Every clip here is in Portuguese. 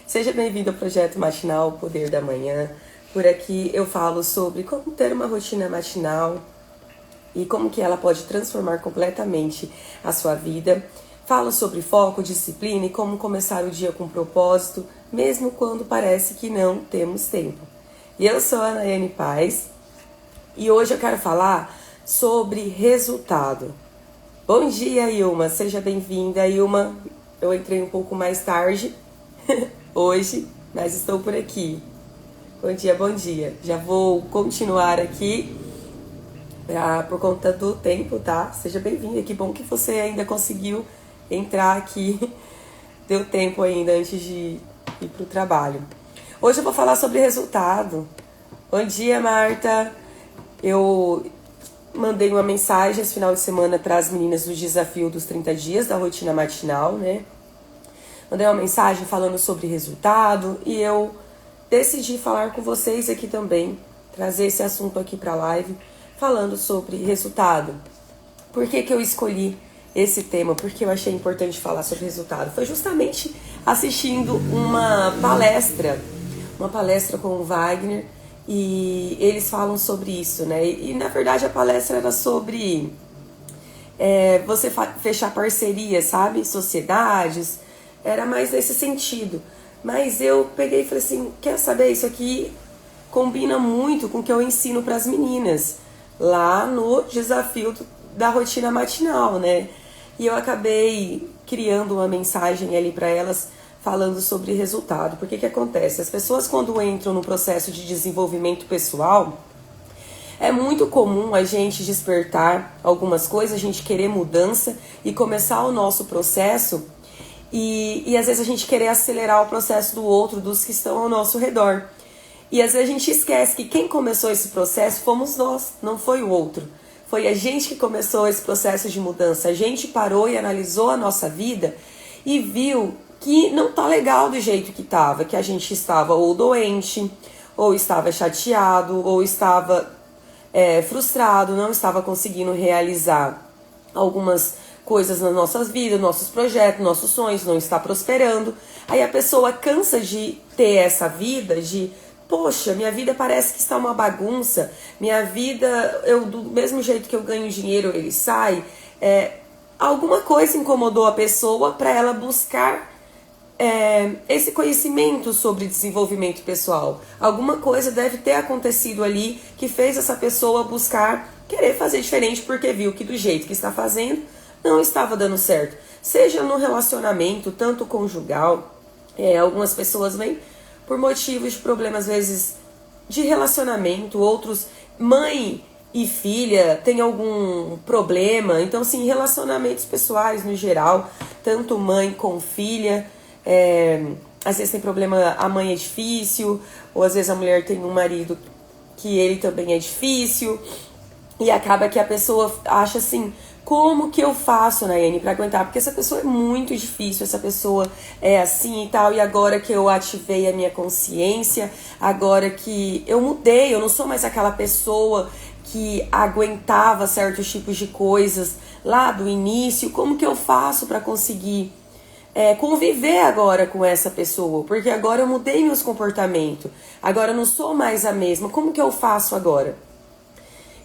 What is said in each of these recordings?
Seja bem-vindo ao Projeto Matinal Poder da Manhã. Por aqui eu falo sobre como ter uma rotina matinal e como que ela pode transformar completamente a sua vida. Falo sobre foco, disciplina e como começar o dia com propósito, mesmo quando parece que não temos tempo. E eu sou a Nayane Paz e hoje eu quero falar sobre resultado. Bom dia, Ilma. Seja bem-vinda, Ilma. Eu entrei um pouco mais tarde hoje, mas estou por aqui. Bom dia, bom dia. Já vou continuar aqui por conta do tempo, tá? Seja bem-vinda. Que bom que você ainda conseguiu entrar aqui. Deu tempo ainda antes de ir para o trabalho. Hoje eu vou falar sobre resultado. Bom dia, Marta. Eu mandei uma mensagem esse final de semana para as meninas do desafio dos 30 dias da rotina matinal, né? Mandei uma mensagem falando sobre resultado e eu decidi falar com vocês aqui também, trazer esse assunto aqui para a live, falando sobre resultado. Por que que eu escolhi esse tema? Porque eu achei importante falar sobre resultado. Foi justamente assistindo uma palestra com o Wagner, e eles falam sobre isso, né? E na verdade a palestra era sobre você fechar parcerias, sabe? Sociedades, era mais nesse sentido. Mas eu peguei e falei assim, quer saber, isso aqui combina muito com o que eu ensino para as meninas lá no desafio da rotina matinal, né? E eu acabei criando uma mensagem ali para elas falando sobre resultado. Porque que acontece? As pessoas, quando entram no processo de desenvolvimento pessoal, é muito comum a gente despertar algumas coisas, a gente querer mudança e começar o nosso processo e às vezes a gente querer acelerar o processo do outro, dos que estão ao nosso redor. E às vezes a gente esquece que quem começou esse processo fomos nós, não foi o outro. Foi a gente que começou esse processo de mudança. A gente parou e analisou a nossa vida e viu que não tá legal do jeito que tava, que a gente estava ou doente, ou estava chateado, ou estava frustrado, não estava conseguindo realizar algumas coisas nas nossas vidas, nossos projetos, nossos sonhos, não está prosperando. Aí a pessoa cansa de ter essa vida de, poxa, minha vida parece que está uma bagunça, minha vida, do mesmo jeito que eu ganho dinheiro, ele sai. Alguma coisa incomodou a pessoa para ela buscar esse conhecimento sobre desenvolvimento pessoal. Alguma coisa deve ter acontecido ali que fez essa pessoa buscar querer fazer diferente porque viu que do jeito que está fazendo não estava dando certo. Seja no relacionamento, tanto conjugal, algumas pessoas vêm por motivos de problemas, às vezes, de relacionamento, outros, mãe e filha, tem algum problema. Então, assim, relacionamentos pessoais no geral, tanto mãe com filha, às vezes tem problema, a mãe é difícil, ou às vezes a mulher tem um marido que ele também é difícil, e acaba que a pessoa acha assim, como que eu faço, Nayane, pra aguentar? Porque essa pessoa é muito difícil, essa pessoa é assim e tal, e agora que eu ativei a minha consciência, agora que eu mudei, eu não sou mais aquela pessoa que aguentava certos tipos de coisas lá do início, como que eu faço pra conseguir conviver agora com essa pessoa? Porque agora eu mudei meus comportamentos, agora eu não sou mais a mesma, como que eu faço agora?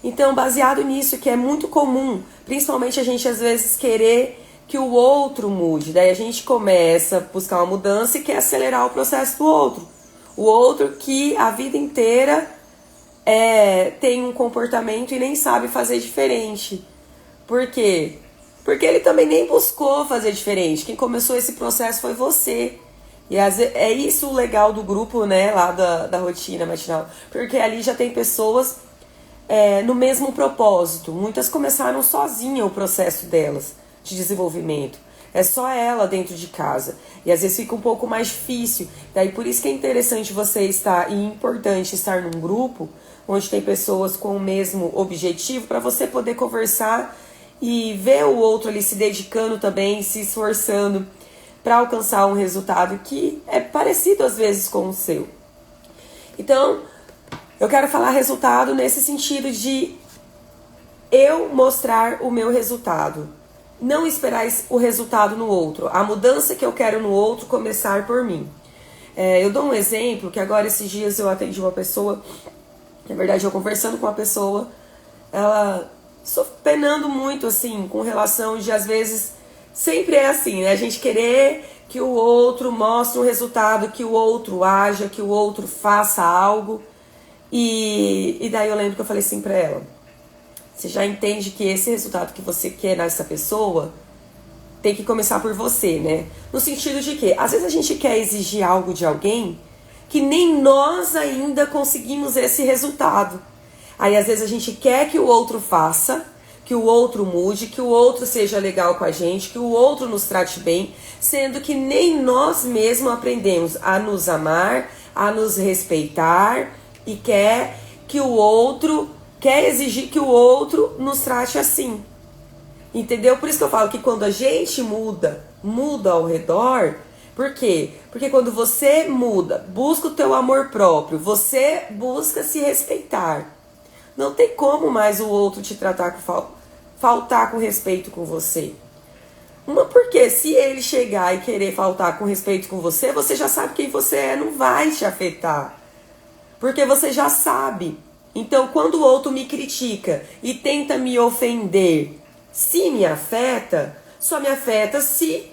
Então, baseado nisso, que é muito comum, principalmente a gente às vezes querer que o outro mude, daí a gente começa a buscar uma mudança e quer acelerar o processo do outro. O outro que a vida inteira tem um comportamento e nem sabe fazer diferente. Por quê? Porque ele também nem buscou fazer diferente. Quem começou esse processo foi você. E é isso o legal do grupo, né, lá da rotina matinal. Porque ali já tem pessoas no mesmo propósito. Muitas começaram sozinha o processo delas de desenvolvimento. É só ela dentro de casa. E às vezes fica um pouco mais difícil. Daí por isso que é interessante você estar, e importante estar num grupo onde tem pessoas com o mesmo objetivo, para você poder conversar e ver o outro ali se dedicando também, se esforçando para alcançar um resultado que é parecido às vezes com o seu. Então, eu quero falar resultado nesse sentido de eu mostrar o meu resultado. Não esperar o resultado no outro. A mudança que eu quero no outro começar por mim. Eu dou um exemplo, que agora esses dias eu atendi uma pessoa, na verdade eu conversando com uma pessoa, ela penando muito, assim, com relação de, às vezes, sempre é assim, né? A gente querer que o outro mostre um resultado, que o outro haja, que o outro faça algo. E daí eu lembro que eu falei assim pra ela: você já entende que esse resultado que você quer nessa pessoa tem que começar por você, né? No sentido de que, às vezes a gente quer exigir algo de alguém que nem nós ainda conseguimos esse resultado. Aí às vezes a gente quer que o outro faça, que o outro mude, que o outro seja legal com a gente, que o outro nos trate bem, sendo que nem nós mesmos aprendemos a nos amar, a nos respeitar e quer exigir que o outro nos trate assim. Entendeu? Por isso que eu falo que quando a gente muda ao redor. Por quê? Porque quando você muda, busca o teu amor próprio, você busca se respeitar. Não tem como mais o outro te tratar com faltar com respeito com você. Porque se ele chegar e querer faltar com respeito com você, você já sabe quem você é, não vai te afetar. Porque você já sabe. Então, quando o outro me critica e tenta me ofender, se me afeta, só me afeta se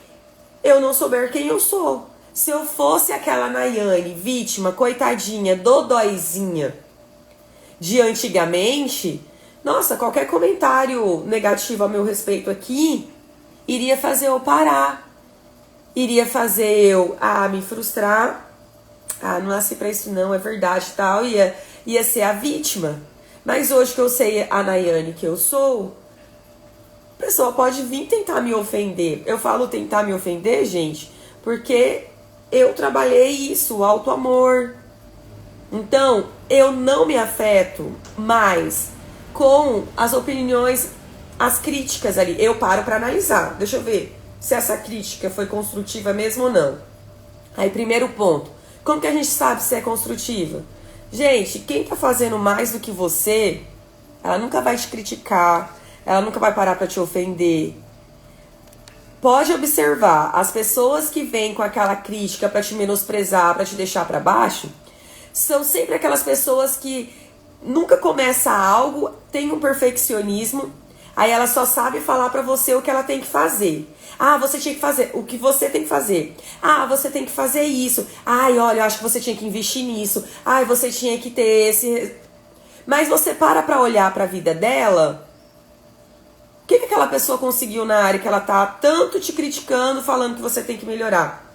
eu não souber quem eu sou. Se eu fosse aquela Nayane, vítima, coitadinha, dodóizinha de antigamente, nossa, qualquer comentário negativo a meu respeito aqui iria fazer eu parar. Iria fazer eu me frustrar. Não nasci pra isso não, é verdade e tal. Ia ser a vítima. Mas hoje que eu sei a Nayane que eu sou, a pessoa pode vir tentar me ofender. Eu falo tentar me ofender, gente, porque eu trabalhei isso, o auto-amor. Então, eu não me afeto mais com as opiniões, as críticas ali. Eu paro pra analisar. Deixa eu ver se essa crítica foi construtiva mesmo ou não. Aí, primeiro ponto. Como que a gente sabe se é construtiva? Gente, quem tá fazendo mais do que você, ela nunca vai te criticar, ela nunca vai parar pra te ofender. Pode observar, as pessoas que vêm com aquela crítica pra te menosprezar, pra te deixar pra baixo, são sempre aquelas pessoas que nunca começa algo, tem um perfeccionismo, aí ela só sabe falar pra você o que ela tem que fazer. Você tinha que fazer o que você tem que fazer. Você tem que fazer isso. Olha, eu acho que você tinha que investir nisso. Você tinha que ter esse... Mas você para pra olhar pra vida dela, o que aquela pessoa conseguiu na área que ela tá tanto te criticando, falando que você tem que melhorar?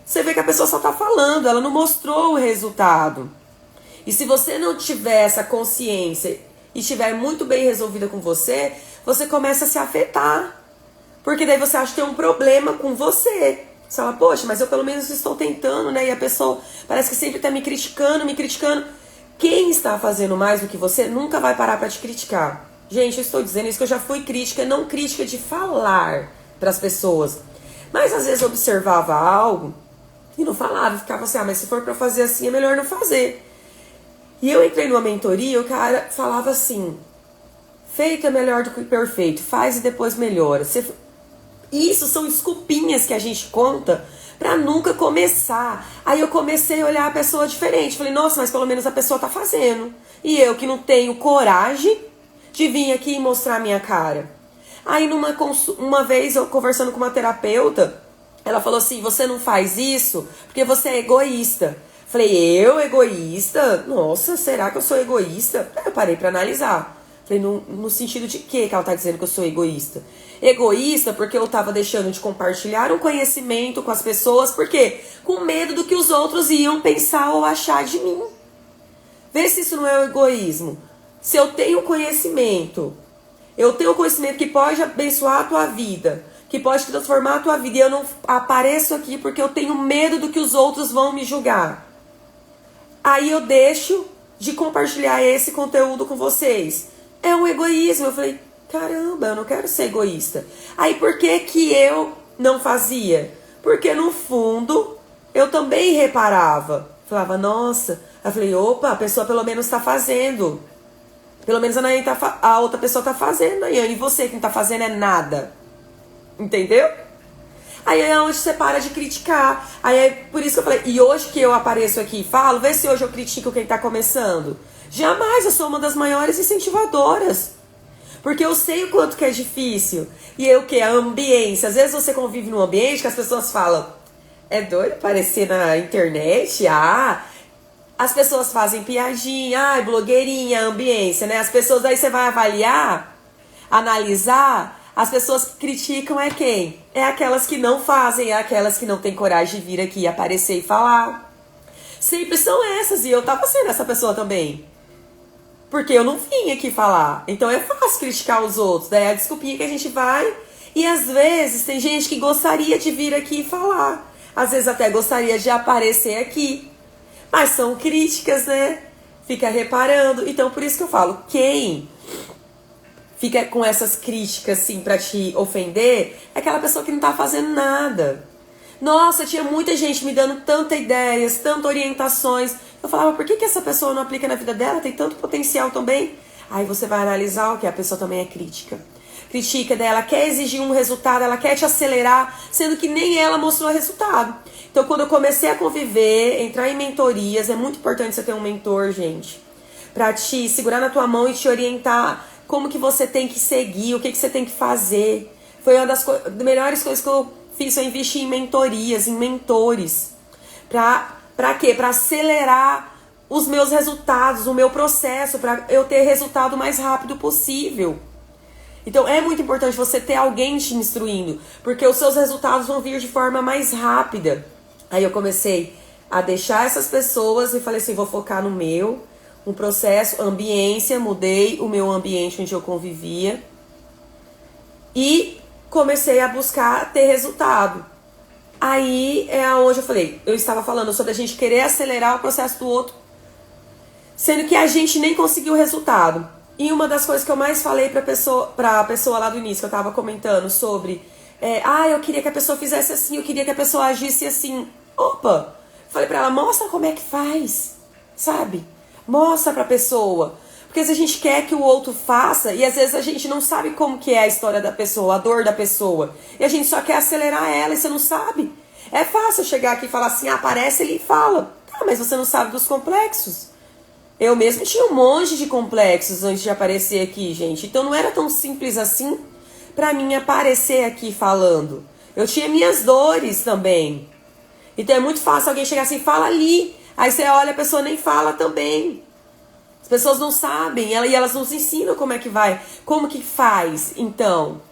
Você vê que a pessoa só tá falando, ela não mostrou o resultado. E se você não tiver essa consciência e estiver muito bem resolvida com você, você começa a se afetar. Porque daí você acha que tem um problema com você. Você fala, poxa, mas eu pelo menos estou tentando, né? E a pessoa parece que sempre tá me criticando. Quem está fazendo mais do que você nunca vai parar pra te criticar. Gente, eu estou dizendo isso que eu já fui crítica, não crítica de falar pras pessoas. Mas às vezes eu observava algo e não falava, ficava assim, mas se for pra fazer assim é melhor não fazer. E eu entrei numa mentoria e o cara falava assim, feito é melhor do que perfeito, faz e depois melhora. Isso são desculpinhas que a gente conta pra nunca começar. Aí eu comecei a olhar a pessoa diferente, falei, nossa, mas pelo menos a pessoa tá fazendo. E eu que não tenho coragem de vir aqui e mostrar a minha cara. Aí uma vez eu conversando com uma terapeuta, ela falou assim, você não faz isso porque você é egoísta. Falei, eu egoísta? Nossa, será que eu sou egoísta? Aí eu parei pra analisar. Falei, no sentido de que ela tá dizendo que eu sou egoísta? Egoísta porque eu tava deixando de compartilhar um conhecimento com as pessoas, por quê? Com medo do que os outros iam pensar ou achar de mim. Vê se isso não é o egoísmo. Se eu tenho conhecimento que pode abençoar a tua vida, que pode transformar a tua vida, e eu não apareço aqui porque eu tenho medo do que os outros vão me julgar. Aí eu deixo de compartilhar esse conteúdo com vocês. É um egoísmo. Eu falei, caramba, eu não quero ser egoísta. Aí por que eu não fazia? Porque no fundo eu também reparava. Falava, nossa. Aí eu falei, opa, a pessoa pelo menos tá fazendo. Pelo menos a outra pessoa tá fazendo, Nayane. E você que não tá fazendo é nada. Entendeu? Aí é onde você para de criticar. Aí é por isso que eu falei, e hoje que eu apareço aqui e falo, vê se hoje eu critico quem tá começando. Jamais, eu sou uma das maiores incentivadoras. Porque eu sei o quanto que é difícil. E eu que? A ambiência. Às vezes você convive num ambiente que as pessoas falam, é doido aparecer na internet? Ah, as pessoas fazem piadinha, blogueirinha, ambiência, né? As pessoas, aí você vai avaliar, analisar, as pessoas que criticam é quem? É aquelas que não fazem, é aquelas que não têm coragem de vir aqui aparecer e falar. Sempre são essas, e eu tava sendo essa pessoa também. Porque eu não vim aqui falar. Então é fácil criticar os outros. Daí é a desculpinha que a gente vai. E às vezes tem gente que gostaria de vir aqui e falar. Às vezes até gostaria de aparecer aqui. Mas são críticas, né? Fica reparando. Então por isso que eu falo, quem fica com essas críticas assim pra te ofender é aquela pessoa que não tá fazendo nada. Nossa, tinha muita gente me dando tantas ideias, tantas orientações. Eu falava, por que essa pessoa não aplica na vida dela? Tem tanto potencial também. Aí você vai analisar o que a pessoa também é crítica. Critica dela, ela quer exigir um resultado, ela quer te acelerar, sendo que nem ela mostrou resultado. Então, quando eu comecei a conviver, entrar em mentorias, é muito importante você ter um mentor, gente, pra te segurar na tua mão e te orientar como que você tem que seguir, o que você tem que fazer. Foi uma das melhores coisas que eu fiz, eu investi em mentorias, em mentores. Pra quê? Pra acelerar os meus resultados, o meu processo, pra eu ter resultado o mais rápido possível. Então é muito importante você ter alguém te instruindo, porque os seus resultados vão vir de forma mais rápida. Aí eu comecei a deixar essas pessoas e falei assim, vou focar no meu, um processo, ambiência, mudei o meu ambiente onde eu convivia e comecei a buscar ter resultado. Aí é onde eu falei, eu estava falando sobre a gente querer acelerar o processo do outro, sendo que a gente nem conseguiu o resultado. E uma das coisas que eu mais falei pra pessoa lá do início, que eu tava comentando sobre, eu queria que a pessoa fizesse assim, eu queria que a pessoa agisse assim. Opa! Falei pra ela, mostra como é que faz, sabe? Mostra pra pessoa. Porque se a gente quer que o outro faça, e às vezes a gente não sabe como que é a história da pessoa, a dor da pessoa, e a gente só quer acelerar ela e você não sabe. É fácil chegar aqui e falar assim, aparece ele e fala. Tá, mas você não sabe dos complexos. Eu mesmo tinha um monte de complexos antes de aparecer aqui, gente. Então não era tão simples assim pra mim aparecer aqui falando. Eu tinha minhas dores também. Então é muito fácil alguém chegar assim, fala ali. Aí você olha, a pessoa nem fala também. As pessoas não sabem e elas nos ensinam como é que vai, como que faz. Então,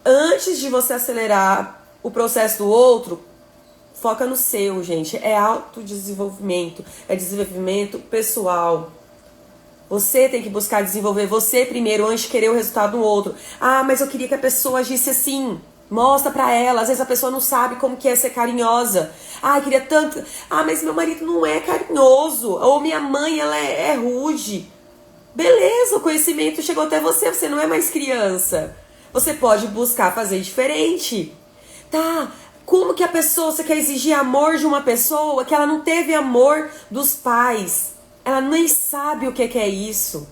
antes de você acelerar o processo do outro, foca no seu, gente. É autodesenvolvimento, é desenvolvimento pessoal. Você tem que buscar desenvolver você primeiro antes de querer o resultado do outro. Ah, mas eu queria que a pessoa agisse assim. Mostra pra ela. Às vezes a pessoa não sabe como que é ser carinhosa. Ah, eu queria tanto. Ah, mas meu marido não é carinhoso. Ou minha mãe, ela é rude. Beleza, o conhecimento chegou até você. Você não é mais criança. Você pode buscar fazer diferente. Tá, como que a pessoa, você quer exigir amor de uma pessoa que ela não teve amor dos pais? Ela nem sabe o que é isso.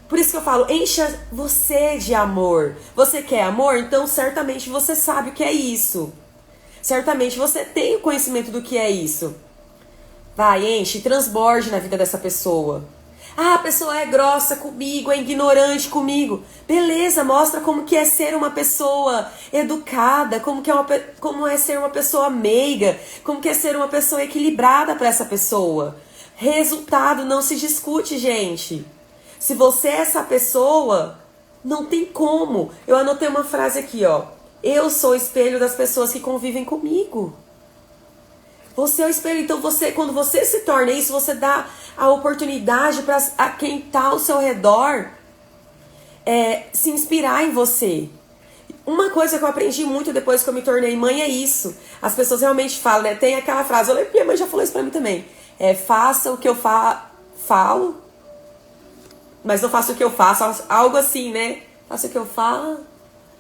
Por isso que eu falo, encha você de amor. Você quer amor? Então certamente você sabe o que é isso. Certamente você tem o conhecimento do que é isso. Vai, enche, transborde na vida dessa pessoa. Ah, a pessoa é grossa comigo, é ignorante comigo. Beleza, mostra como que é ser uma pessoa educada, como é ser uma pessoa meiga, como que é ser uma pessoa equilibrada para essa pessoa. Resultado não se discute, gente. Se você é essa pessoa, não tem como. Eu anotei uma frase aqui, ó. Eu sou o espelho das pessoas que convivem comigo. Você é o espelho, então quando você se torna isso, você dá a oportunidade para quem está ao seu redor se inspirar em você. Uma coisa que eu aprendi muito depois que eu me tornei mãe é isso. As pessoas realmente falam, né? Tem aquela frase, eu lembro que minha mãe já falou isso pra mim também. Faça o que eu falo, mas não faça o que eu faço. Algo assim, né? Faça o que eu falo,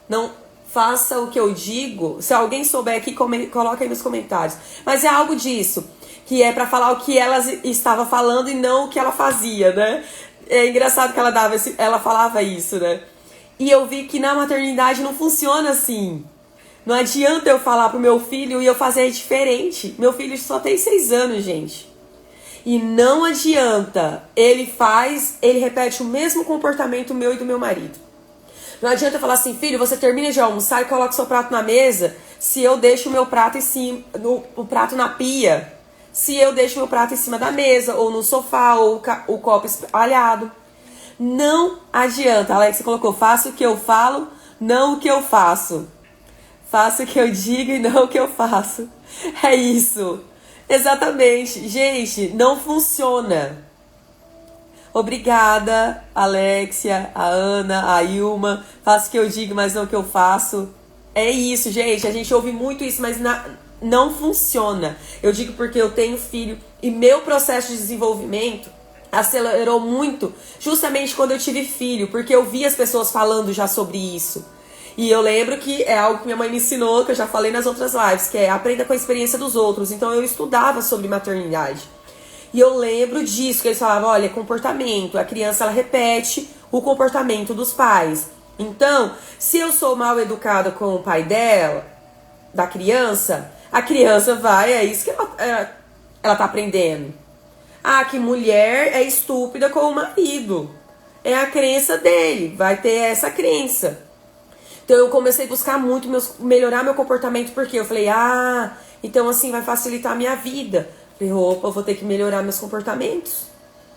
não faça o que eu digo. Se alguém souber aqui, coloca aí nos comentários. Mas é algo disso, que é pra falar o que ela estava falando e não o que ela fazia, né? É engraçado que ela falava isso, né? E eu vi que na maternidade não funciona assim. Não adianta eu falar pro meu filho e eu fazer diferente. Meu filho só tem 6 anos, gente. E não adianta, ele repete o mesmo comportamento meu e do meu marido. Não adianta eu falar assim, filho, você termina de almoçar e coloca o seu prato na mesa, se eu deixo o meu prato em cima, o prato na pia, se eu deixo o meu prato em cima da mesa, ou no sofá, ou o copo espalhado. Não adianta. Alex colocou, faço o que eu falo, não o que eu faço. Faço o que eu digo e não o que eu faço. É isso. Exatamente. Gente, não funciona. Obrigada, Alexia, a Ana, a Ilma. Faço o que eu digo, mas não o que eu faço. É isso, gente. A gente ouve muito isso, mas não funciona. Eu digo porque eu tenho filho e meu processo de desenvolvimento acelerou muito justamente quando eu tive filho, porque eu vi as pessoas falando já sobre isso. E eu lembro que é algo que minha mãe me ensinou, que eu já falei nas outras lives, que é aprenda com a experiência dos outros. Então eu estudava sobre maternidade. E eu lembro disso, que eles falavam, olha, comportamento. A criança, ela repete o comportamento dos pais. Então, se eu sou mal educada com o pai dela, da criança, a criança vai, é isso que ela tá aprendendo. Ah, que mulher é estúpida com o marido. É a crença dele, vai ter essa crença. Então eu comecei a buscar muito melhorar meu comportamento, porque eu falei, então assim vai facilitar a minha vida. Falei, opa, eu vou ter que melhorar meus comportamentos.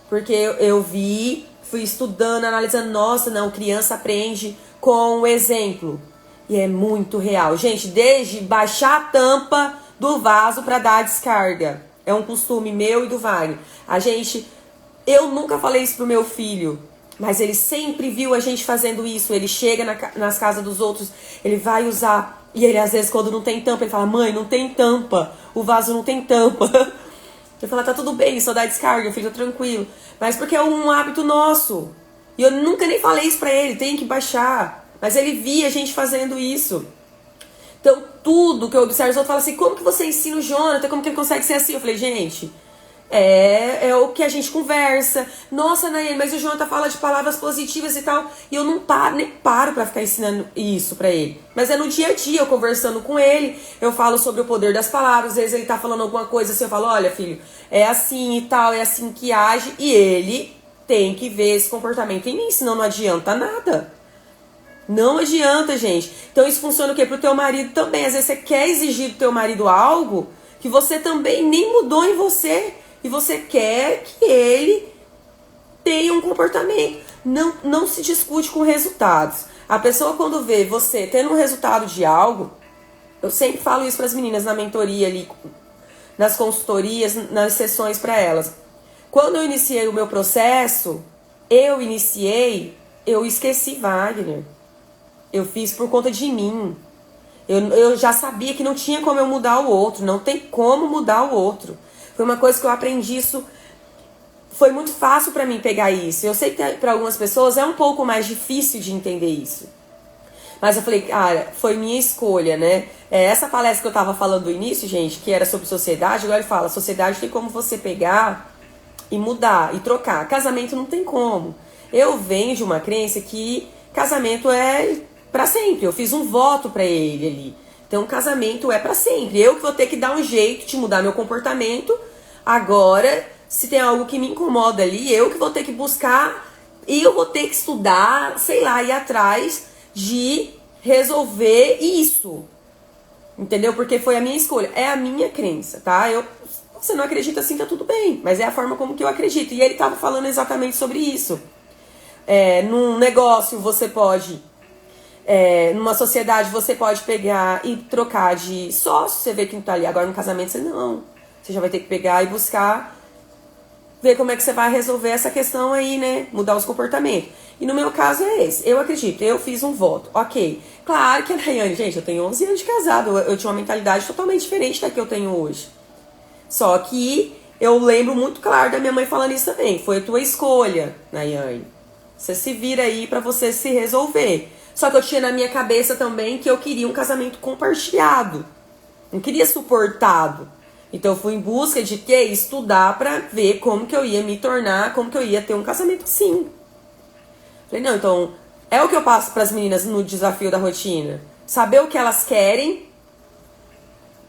Porque eu fui estudando, analisando, nossa, não, criança aprende com o exemplo. E é muito real. Gente, desde baixar a tampa do vaso para dar descarga. É um costume meu e do Wagner. Eu nunca falei isso pro meu filho, mas ele sempre viu a gente fazendo isso. Ele chega nas casas dos outros, ele vai usar. E ele, às vezes, quando não tem tampa, ele fala, mãe, não tem tampa. O vaso não tem tampa. Eu falo, tá tudo bem, só dá descarga, fica tranquilo. Mas porque é um hábito nosso. E eu nunca nem falei isso pra ele, tem que baixar. Mas ele via a gente fazendo isso. Então, tudo que eu observo, os outros falam assim, como que você ensina o Jonathan? Como que ele consegue ser assim? Eu falei, gente, é o que a gente conversa. Nossa, Nayane, mas o Jonathan fala de palavras positivas e tal. E eu não paro, nem paro pra ficar ensinando isso pra ele. Mas é no dia a dia, eu conversando com ele, eu falo sobre o poder das palavras. Às vezes ele tá falando alguma coisa assim, eu falo, olha, filho, é assim e tal, é assim que age. E ele tem que ver esse comportamento em mim, senão não adianta nada. Não adianta, gente. Então isso funciona o quê? Pro teu marido também. Às vezes você quer exigir do teu marido algo que você também nem mudou em você. E você quer que ele tenha um comportamento. Não se discute com resultados. A pessoa, quando vê você tendo um resultado de algo, eu sempre falo isso para as meninas na mentoria ali, nas consultorias, nas sessões para elas. Quando eu iniciei o meu processo, eu esqueci Wagner. Eu fiz por conta de mim. Eu já sabia que não tinha como eu mudar o outro. Não tem como mudar o outro. Foi uma coisa que eu aprendi isso. Foi muito fácil pra mim pegar isso. Eu sei que pra algumas pessoas é um pouco mais difícil de entender isso. Mas eu falei, cara, foi minha escolha, né? Essa palestra que eu tava falando no início, gente, que era sobre sociedade, agora ele fala, sociedade tem como você pegar e mudar, e trocar. Casamento não tem como. Eu venho de uma crença que casamento é pra sempre. Eu fiz um voto pra ele ali. Então, casamento é pra sempre. Eu que vou ter que dar um jeito de mudar meu comportamento. Agora, se tem algo que me incomoda ali, eu que vou ter que buscar. E eu vou ter que estudar, sei lá, ir atrás de resolver isso. Entendeu? Porque foi a minha escolha. É a minha crença, tá? Você não acredita assim, tá tudo bem. Mas é a forma como que eu acredito. E ele tava falando exatamente sobre isso. Num negócio, você pode... numa sociedade você pode pegar e trocar de sócio, você vê que não tá ali. Agora no casamento você não. Você já vai ter que pegar e buscar, ver como é que você vai resolver essa questão aí, né? Mudar os comportamentos. E no meu caso é esse. Eu acredito, eu fiz um voto. Ok. Claro que a Nayane, gente, eu tenho 11 anos de casado. Eu tinha uma mentalidade totalmente diferente da que eu tenho hoje. Só que eu lembro muito claro da minha mãe falando isso também. Foi a tua escolha, Nayane. Você se vira aí pra você se resolver. Só que eu tinha na minha cabeça também que eu queria um casamento compartilhado. Não queria suportado. Então eu fui em busca de quê? Estudar pra ver como que eu ia me tornar, como que eu ia ter um casamento assim. Falei, não, então é o que eu passo pras meninas no desafio da rotina. saber o que elas querem,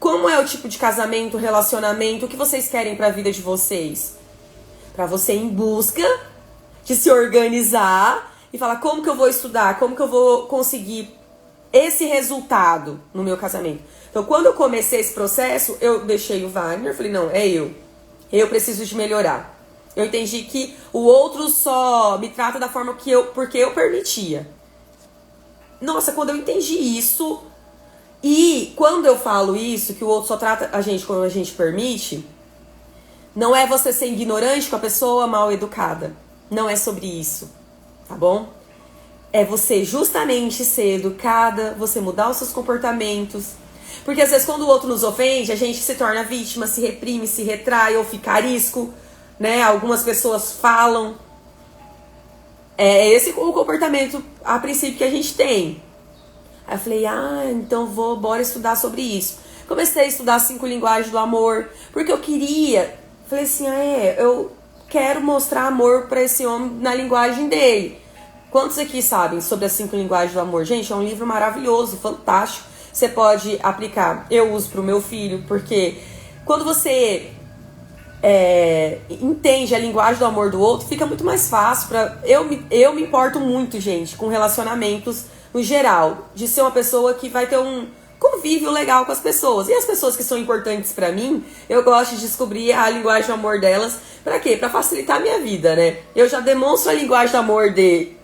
como é o tipo de casamento, relacionamento, o que vocês querem para a vida de vocês. Para você ir em busca de se organizar e falar como que eu vou estudar, como que eu vou conseguir esse resultado no meu casamento. Então, quando eu comecei esse processo, eu deixei o Wagner, falei, não, é eu. Eu preciso de melhorar. Eu entendi que o outro só me trata da forma que porque eu permitia. Nossa, quando eu entendi isso, e quando eu falo isso, que o outro só trata a gente como a gente permite, não é você ser ignorante com a pessoa mal educada. Não é sobre isso, tá bom? É você justamente ser educada, você mudar os seus comportamentos. Porque às vezes quando o outro nos ofende, a gente se torna vítima, se reprime, se retrai ou fica arisco, né? Algumas pessoas falam. É esse o comportamento a princípio que a gente tem. Aí eu falei, então bora estudar sobre isso. Comecei a estudar 5 linguagens do amor, porque eu queria, falei assim, eu quero mostrar amor pra esse homem na linguagem dele. Quantos aqui sabem sobre as 5 linguagens do amor? Gente, é um livro maravilhoso, fantástico. Você pode aplicar. Eu uso pro meu filho, porque quando você entende a linguagem do amor do outro, fica muito mais fácil. Eu me importo muito, gente, com relacionamentos no geral. De ser uma pessoa que vai ter um convívio legal com as pessoas. E as pessoas que são importantes pra mim, eu gosto de descobrir a linguagem do amor delas. Pra quê? Pra facilitar a minha vida, né? Eu já demonstro a linguagem do amor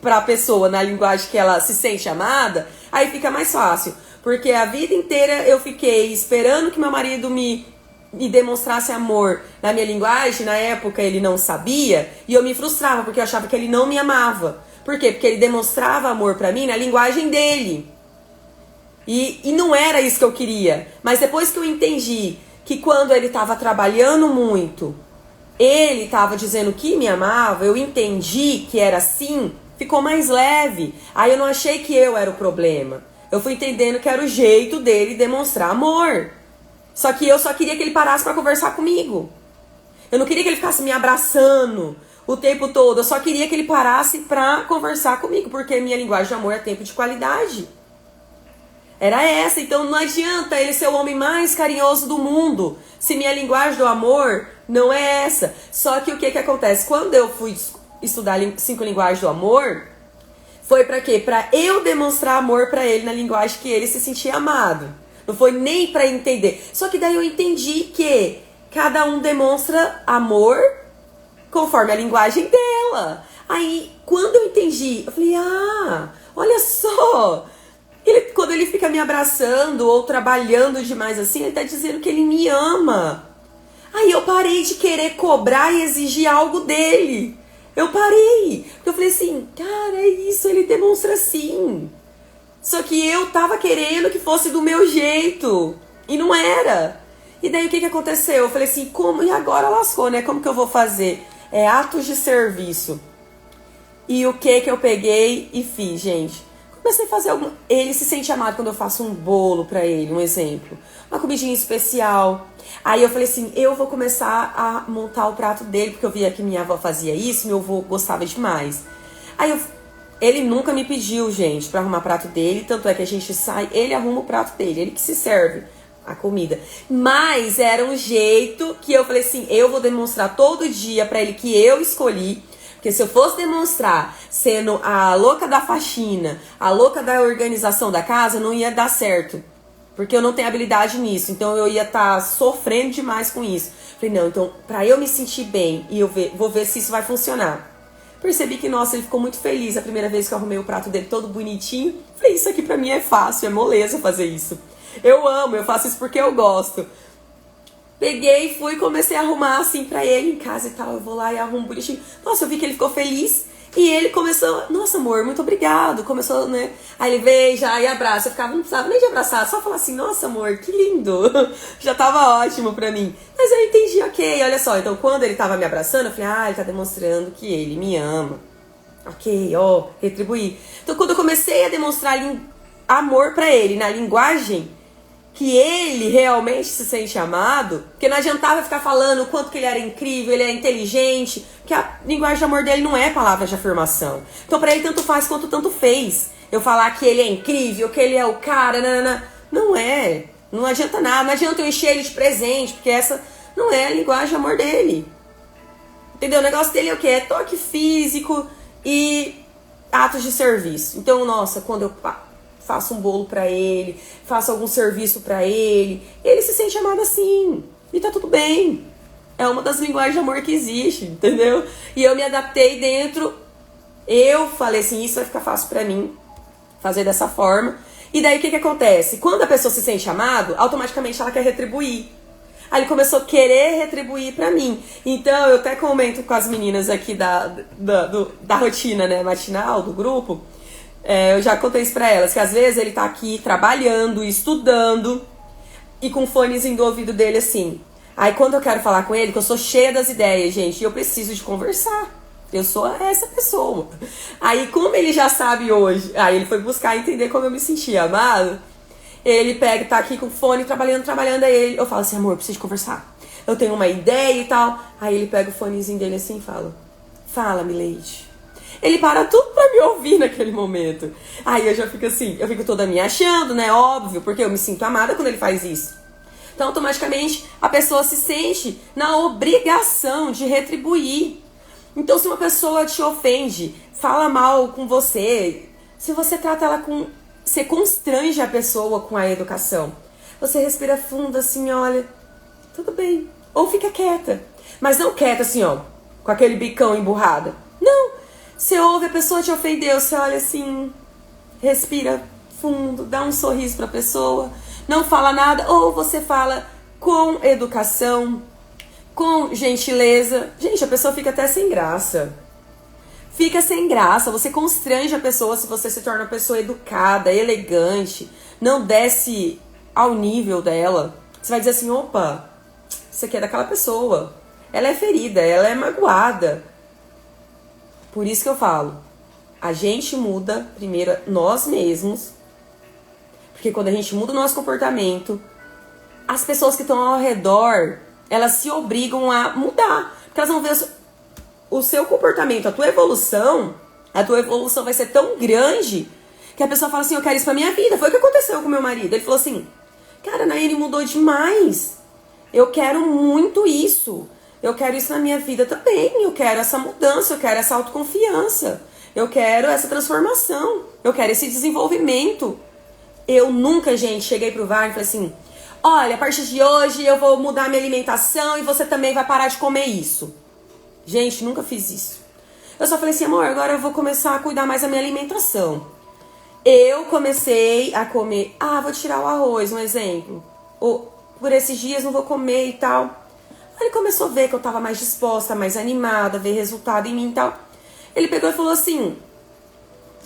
pra pessoa na linguagem que ela se sente amada, aí fica mais fácil. Porque a vida inteira eu fiquei esperando que meu marido me demonstrasse amor na minha linguagem. Na época ele não sabia, e eu me frustrava, porque eu achava que ele não me amava. Por quê? Porque ele demonstrava amor pra mim na linguagem dele. E não era isso que eu queria. Mas depois que eu entendi que quando ele estava trabalhando muito, ele estava dizendo que me amava, eu entendi que era assim, ficou mais leve. Aí eu não achei que eu era o problema. Eu fui entendendo que era o jeito dele demonstrar amor. Só que eu só queria que ele parasse para conversar comigo. Eu não queria que ele ficasse me abraçando o tempo todo. Eu só queria que ele parasse para conversar comigo, porque minha linguagem de amor é tempo de qualidade. Era essa. Então não adianta ele ser o homem mais carinhoso do mundo se minha linguagem do amor não é essa. Só que o que acontece? Quando eu fui estudar 5 linguagens do amor, foi pra quê? Pra eu demonstrar amor pra ele na linguagem que ele se sentia amado. Não foi nem pra entender. Só que daí eu entendi que cada um demonstra amor conforme a linguagem dela. Aí, quando eu entendi, eu falei, olha só. Quando ele fica me abraçando ou trabalhando demais assim, ele tá dizendo que ele me ama. Aí eu parei de querer cobrar e exigir algo dele. Eu parei. Porque eu falei assim, cara, é isso, ele demonstra sim. Só que eu tava querendo que fosse do meu jeito. E não era. E daí o que aconteceu? Eu falei assim, como? E agora lascou, né? Como que eu vou fazer? Atos de serviço. E o que eu peguei e fiz, gente? Comecei a fazer algum... Ele se sente amado quando eu faço um bolo pra ele, um exemplo. Uma comidinha especial. Aí eu falei assim, eu vou começar a montar o prato dele, porque eu via que minha avó fazia isso, meu avô gostava demais. Aí ele nunca me pediu, gente, pra arrumar o prato dele, tanto é que a gente sai, ele arruma o prato dele, ele que se serve a comida. Mas era um jeito que eu falei assim, eu vou demonstrar todo dia pra ele que eu escolhi. Porque se eu fosse demonstrar sendo a louca da faxina, a louca da organização da casa, não ia dar certo. Porque eu não tenho habilidade nisso. Então eu ia estar sofrendo demais com isso. Falei, não, então pra eu me sentir bem e vou ver se isso vai funcionar. Percebi que, nossa, ele ficou muito feliz a primeira vez que eu arrumei o prato dele todo bonitinho. Falei, isso aqui pra mim é fácil, é moleza fazer isso. Eu amo, eu faço isso porque eu gosto. Peguei, fui e comecei a arrumar assim pra ele em casa e tal. Eu vou lá e arrumo bonitinho. Nossa, eu vi que ele ficou feliz. E ele começou, nossa amor, muito obrigado. Começou, né? Aí ele veio já e abraça. Eu ficava, não precisava nem de abraçar, só falar assim, nossa amor, que lindo. Já tava ótimo pra mim. Mas eu entendi, ok, olha só. Então quando ele tava me abraçando, eu falei, ele tá demonstrando que ele me ama. Ok, retribuir. Então quando eu comecei a demonstrar amor pra ele na linguagem que ele realmente se sente amado, porque não adiantava ficar falando o quanto que ele era incrível, ele é inteligente, porque a linguagem de amor dele não é palavras de afirmação. Então pra ele tanto faz quanto tanto fez. Eu falar que ele é incrível, que ele é o cara, nanana. Não é. Não adianta nada. Não adianta eu encher ele de presente, porque essa não é a linguagem de amor dele. Entendeu? O negócio dele é o quê? É toque físico e atos de serviço. Então, nossa, quando eu faço um bolo pra ele, faço algum serviço pra ele se sente amado assim. E tá tudo bem. É uma das linguagens de amor que existe, entendeu? E eu me adaptei dentro. Eu falei assim, isso vai ficar fácil pra mim fazer dessa forma. E daí o que acontece? Quando a pessoa se sente amado, automaticamente ela quer retribuir. Aí ele começou a querer retribuir pra mim. Então eu até comento com as meninas aqui da rotina, né, matinal do grupo. Eu já contei isso pra elas, que às vezes ele tá aqui trabalhando, estudando e com fonezinho do ouvido dele assim. Aí quando eu quero falar com ele, que eu sou cheia das ideias, gente, e eu preciso de conversar. Eu sou essa pessoa. Aí como ele já sabe hoje, aí ele foi buscar entender como eu me sentia amado. Ele pega, tá aqui com o fone, trabalhando, aí eu falo assim, amor, eu preciso conversar. Eu tenho uma ideia e tal. Aí ele pega o fonezinho dele assim e fala, Milady. Ele para tudo pra me ouvir naquele momento. Aí eu já fico assim, eu fico toda me achando, né? Óbvio, porque eu me sinto amada quando ele faz isso. Então, automaticamente, a pessoa se sente na obrigação de retribuir. Então, se uma pessoa te ofende, fala mal com você, se você trata ela com... Você constrange a pessoa com a educação. Você respira fundo assim, olha, tudo bem. Ou fica quieta. Mas não quieta assim, ó, com aquele bicão emburrado. Não. Você ouve a pessoa te ofendeu, você olha assim, respira fundo, dá um sorriso pra pessoa, não fala nada, ou você fala com educação, com gentileza. Gente, a pessoa fica até sem graça. Fica sem graça, você constrange a pessoa se você se torna uma pessoa educada, elegante, não desce ao nível dela. Você vai dizer assim, opa, isso aqui é daquela pessoa. Ela é ferida, ela é magoada. Por isso que eu falo, a gente muda primeiro nós mesmos, porque quando a gente muda o nosso comportamento, as pessoas que estão ao redor, elas se obrigam a mudar, porque elas vão ver o seu comportamento, a tua evolução vai ser tão grande que a pessoa fala assim, eu quero isso pra minha vida. Foi o que aconteceu com meu marido. Ele falou assim, cara, a Nayane mudou demais. Eu quero muito isso. Eu quero isso na minha vida também. Eu quero essa mudança, eu quero essa autoconfiança. Eu quero essa transformação. Eu quero esse desenvolvimento. Eu nunca, gente, cheguei pro Wagner e falei assim, olha, a partir de hoje eu vou mudar minha alimentação e você também vai parar de comer isso. Gente, nunca fiz isso. Eu só falei assim, amor, agora eu vou começar a cuidar mais da minha alimentação. Eu comecei a comer, vou tirar o arroz, um exemplo. Ou, por esses dias não vou comer e tal. Aí ele começou a ver que eu tava mais disposta, mais animada, ver resultado em mim e tal. Ele pegou e falou assim,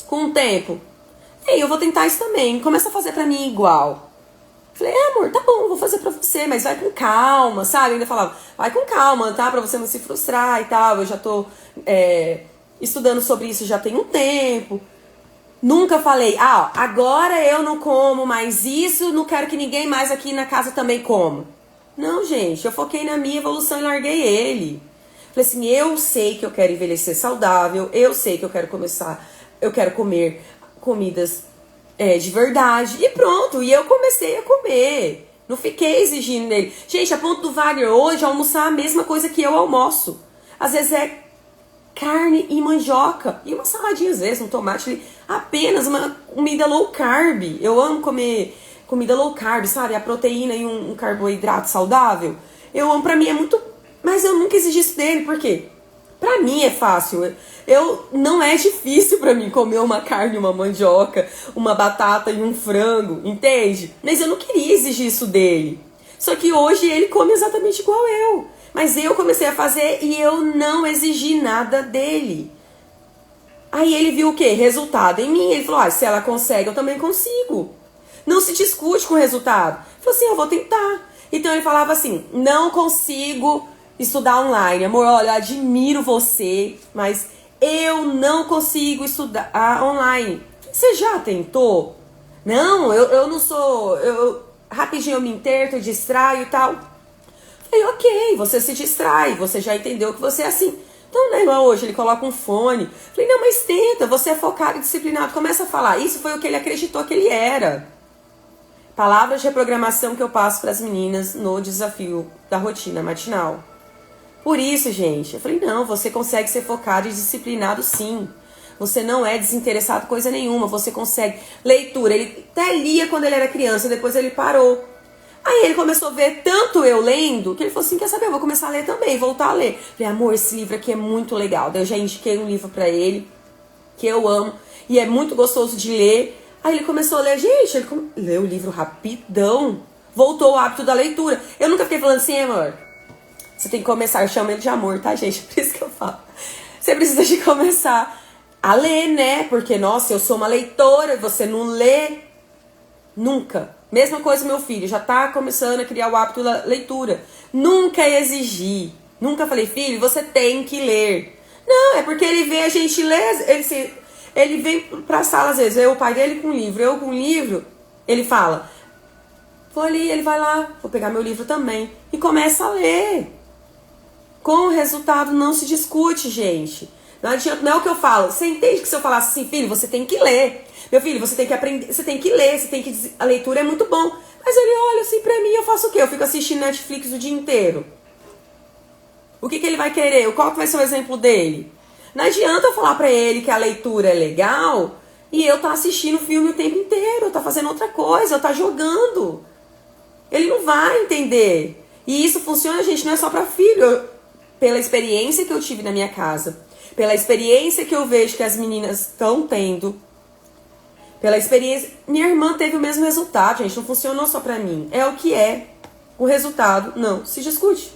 com o tempo, ei, eu vou tentar isso também, começa a fazer pra mim igual. Falei, amor, tá bom, vou fazer pra você, mas vai com calma, sabe? Eu ainda falava, vai com calma, tá? Pra você não se frustrar e tal. Eu já tô estudando sobre isso já tem um tempo. Nunca falei, agora eu não como mais isso, não quero que ninguém mais aqui na casa também coma. Não, gente, eu foquei na minha evolução e larguei ele. Falei assim, eu sei que eu quero envelhecer saudável, eu sei que eu quero comer comidas de verdade. E pronto, e eu comecei a comer. Não fiquei exigindo dele. Gente, a ponto do Wagner hoje almoçar a mesma coisa que eu almoço. Às vezes é carne e mandioca. E uma saladinha, às vezes, um tomate. Apenas uma comida low carb. Eu amo comer comida low carb, sabe? A proteína e um carboidrato saudável. Eu amo, pra mim é muito... Mas eu nunca exigi isso dele, por quê? Pra mim é fácil. Não é difícil pra mim comer uma carne, uma mandioca, uma batata e um frango, entende? Mas eu não queria exigir isso dele. Só que hoje ele come exatamente igual eu. Mas eu comecei a fazer e eu não exigi nada dele. Aí ele viu o quê? Resultado em mim. Ele falou, se ela consegue, eu também consigo. Não se discute com o resultado. Ele falou assim, eu vou tentar. Então ele falava assim, não consigo estudar online. Amor, olha, eu admiro você, mas eu não consigo estudar online. Você já tentou? Não, eu não sou... rapidinho eu me interto, eu distraio e tal. Falei, ok, você se distrai, você já entendeu que você é assim. Então, né, igual hoje, ele coloca um fone. Falei, não, mas tenta, você é focado e disciplinado. Começa a falar. Isso foi o que ele acreditou que ele era. Palavras de reprogramação que eu passo para as meninas no desafio da rotina matinal. Por isso, gente, eu falei, não, você consegue ser focado e disciplinado sim. Você não é desinteressado em coisa nenhuma, você consegue. Leitura, ele até lia quando ele era criança, depois ele parou. Aí ele começou a ver tanto eu lendo, que ele falou assim, quer saber, eu vou começar a ler também, voltar a ler. Falei, amor, esse livro aqui é muito legal. Daí eu já indiquei um livro pra ele, que eu amo, e é muito gostoso de ler. Aí ele começou a ler, gente, ele leu o livro rapidão, voltou ao hábito da leitura. Eu nunca fiquei falando assim, amor, você tem que começar, eu chamo ele de amor, tá, gente? Por isso que eu falo. Você precisa de começar a ler, né? Porque, nossa, eu sou uma leitora, você não lê nunca. Mesma coisa meu filho, já tá começando a criar o hábito da leitura. Nunca exigi, nunca falei, filho, você tem que ler. Não, é porque ele vê a gente ler, ele vem pra sala às vezes, o pai dele com livro, eu com livro, ele fala, vou ali, ele vai lá, vou pegar meu livro também. E começa a ler. Com o resultado não se discute, gente. Não adianta, não é o que eu falo. Você entende que se eu falasse assim, filho, você tem que ler. Meu filho, você tem que aprender, você tem que ler, você tem que... A leitura é muito bom. Mas ele olha assim pra mim, eu faço o quê? Eu fico assistindo Netflix o dia inteiro. O que ele vai querer? Qual que vai ser o exemplo dele? Não adianta eu falar pra ele que a leitura é legal e eu tá assistindo filme o tempo inteiro, eu tá fazendo outra coisa, eu tá jogando. Ele não vai entender. E isso funciona, gente, não é só pra filho. Pela experiência que eu tive na minha casa, pela experiência que eu vejo que as meninas estão tendo, pela experiência... Minha irmã teve o mesmo resultado, gente, não funcionou só pra mim. É o que é. O resultado não se discute.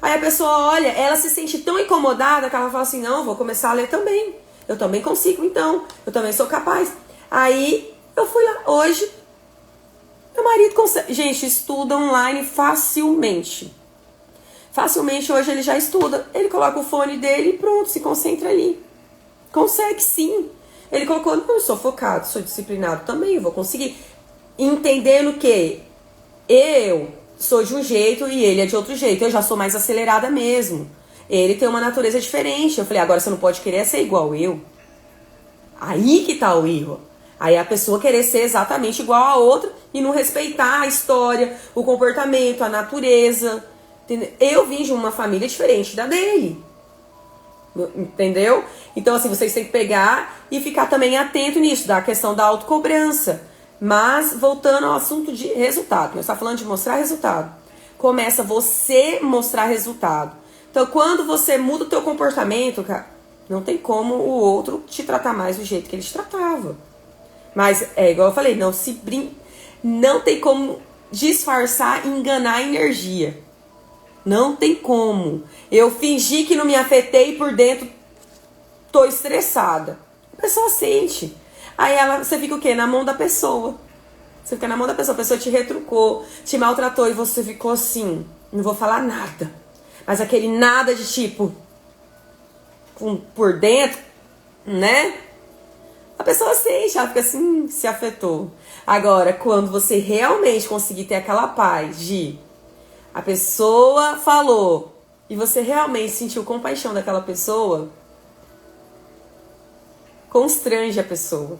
Aí a pessoa olha, ela se sente tão incomodada que ela fala assim, não, eu vou começar a ler também. Eu também consigo, então. Eu também sou capaz. Aí eu fui lá. Hoje, meu marido consegue... Gente, estuda online facilmente. Facilmente hoje ele já estuda. Ele coloca o fone dele e pronto, se concentra ali. Consegue sim. Ele colocou, não, eu sou focado, sou disciplinado também, eu vou conseguir. Entendendo que eu sou de um jeito e ele é de outro jeito. Eu já sou mais acelerada mesmo. Ele tem uma natureza diferente. Eu falei, agora você não pode querer ser igual eu. Aí que tá o erro. Aí a pessoa querer ser exatamente igual a outra e não respeitar a história, o comportamento, a natureza. Eu vim de uma família diferente da dele. Entendeu? Então, assim, vocês têm que pegar e ficar também atento nisso, da questão da autocobrança. Mas, voltando ao assunto de resultado. Nós estamos falando de mostrar resultado. Começa você mostrar resultado. Então, quando você muda o teu comportamento, cara, não tem como o outro te tratar mais do jeito que ele te tratava. Mas, é igual eu falei, não tem como disfarçar e enganar a energia. Não tem como. Eu fingi que não me afetei e por dentro tô estressada. A pessoa sente. Aí você fica o quê? Na mão da pessoa. Você fica na mão da pessoa. A pessoa te retrucou, te maltratou e você ficou assim, não vou falar nada. Mas aquele nada de tipo, por dentro, né? A pessoa sente, ela fica assim, se afetou. Agora, quando você realmente conseguir ter aquela paz de... A pessoa falou e você realmente sentiu compaixão daquela pessoa, constrange a pessoa.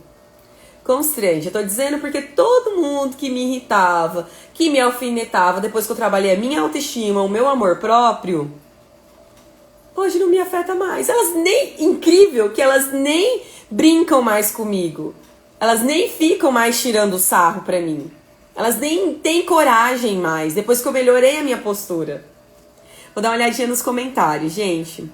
Constrange. Eu tô dizendo porque todo mundo que me irritava, que me alfinetava, depois que eu trabalhei a minha autoestima, o meu amor próprio, hoje não me afeta mais. Incrível que elas nem brincam mais comigo. Elas nem ficam mais tirando sarro pra mim. Elas nem têm coragem mais, depois que eu melhorei a minha postura. Vou dar uma olhadinha nos comentários, gente.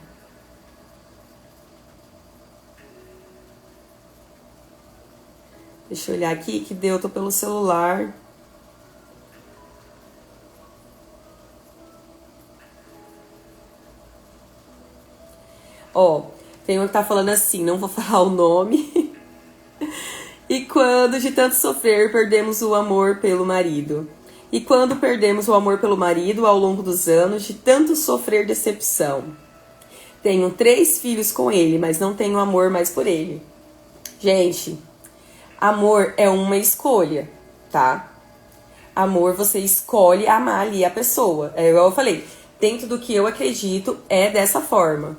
Deixa eu olhar aqui, que deu, eu tô pelo celular. Ó, tem um que tá falando assim, não vou falar o nome... E quando de tanto sofrer perdemos o amor pelo marido? E quando perdemos o amor pelo marido ao longo dos anos de tanto sofrer decepção? Tenho 3 filhos com ele, mas não tenho amor mais por ele. Gente, amor é uma escolha, tá? amor, você escolhe amar ali a pessoa. É igual eu falei, dentro do que eu acredito, é dessa forma.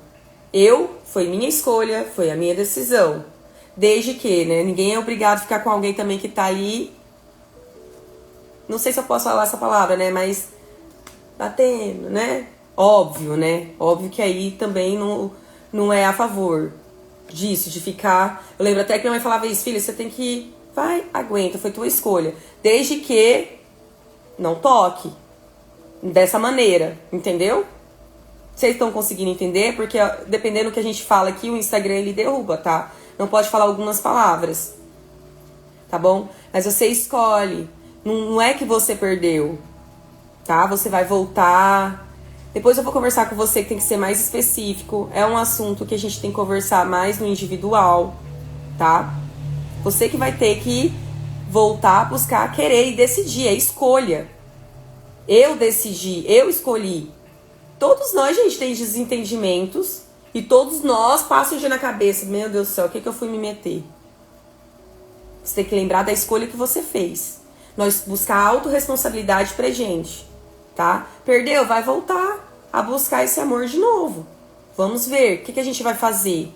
Foi minha escolha, foi a minha decisão. Desde que, né, ninguém é obrigado a ficar com alguém também que tá ali, não sei se eu posso falar essa palavra, né, mas batendo, né? Óbvio, né? Óbvio que aí também não é a favor disso, de ficar... Eu lembro até que minha mãe falava isso, filha, você tem que... Vai, aguenta, foi tua escolha. Desde que não toque dessa maneira, entendeu? Vocês estão conseguindo entender? Porque dependendo do que a gente fala aqui, o Instagram ele derruba, tá? Não pode falar algumas palavras, tá bom? Mas você escolhe. Não é que você perdeu, tá? Você vai voltar. Depois eu vou conversar com você que tem que ser mais específico. É um assunto que a gente tem que conversar mais no individual, tá? Você que vai ter que voltar, buscar, querer e decidir. É escolha. Eu decidi, eu escolhi. Todos nós, gente, tem desentendimentos. E todos nós passam um dia na cabeça. Meu Deus do céu, o que eu fui me meter? Você tem que lembrar da escolha que você fez. Nós buscar autorresponsabilidade pra gente, tá? Perdeu? Vai voltar a buscar esse amor de novo. Vamos ver, o que a gente vai fazer?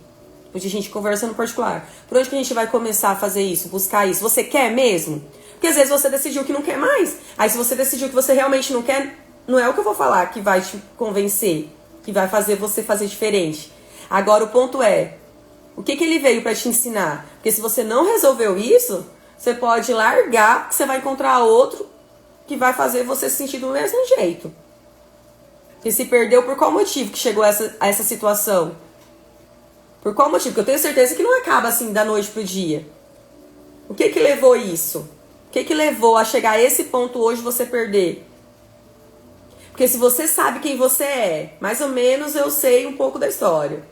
Depois a gente conversa no particular. Por onde que a gente vai começar a fazer isso? Buscar isso? Você quer mesmo? Porque às vezes você decidiu que não quer mais. Aí se você decidiu que você realmente não quer, não é o que eu vou falar que vai te convencer, que vai fazer você fazer diferente. Agora o ponto é, o que ele veio pra te ensinar? Porque se você não resolveu isso, você pode largar, que você vai encontrar outro que vai fazer você se sentir do mesmo jeito. Porque se perdeu por qual motivo que chegou a essa situação? Por qual motivo? Porque eu tenho certeza que não acaba assim da noite pro dia. O que levou isso? O que levou a chegar a esse ponto hoje você perder? Porque se você sabe quem você é, mais ou menos eu sei um pouco da história.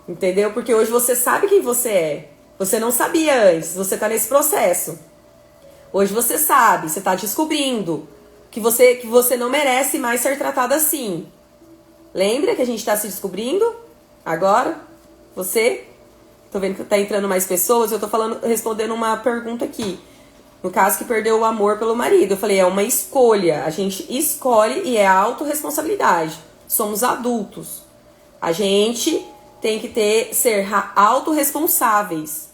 Entendeu? Porque hoje você sabe quem você é. Você não sabia antes, você tá nesse processo. Hoje você sabe, você tá descobrindo que você não merece mais ser tratada assim. Lembra que a gente tá se descobrindo? Agora, você... Tô vendo que tá entrando mais pessoas, eu tô respondendo uma pergunta aqui. No caso que perdeu o amor pelo marido. Eu falei, é uma escolha. A gente escolhe e é autorresponsabilidade. Somos adultos. A gente tem que ser autorresponsáveis.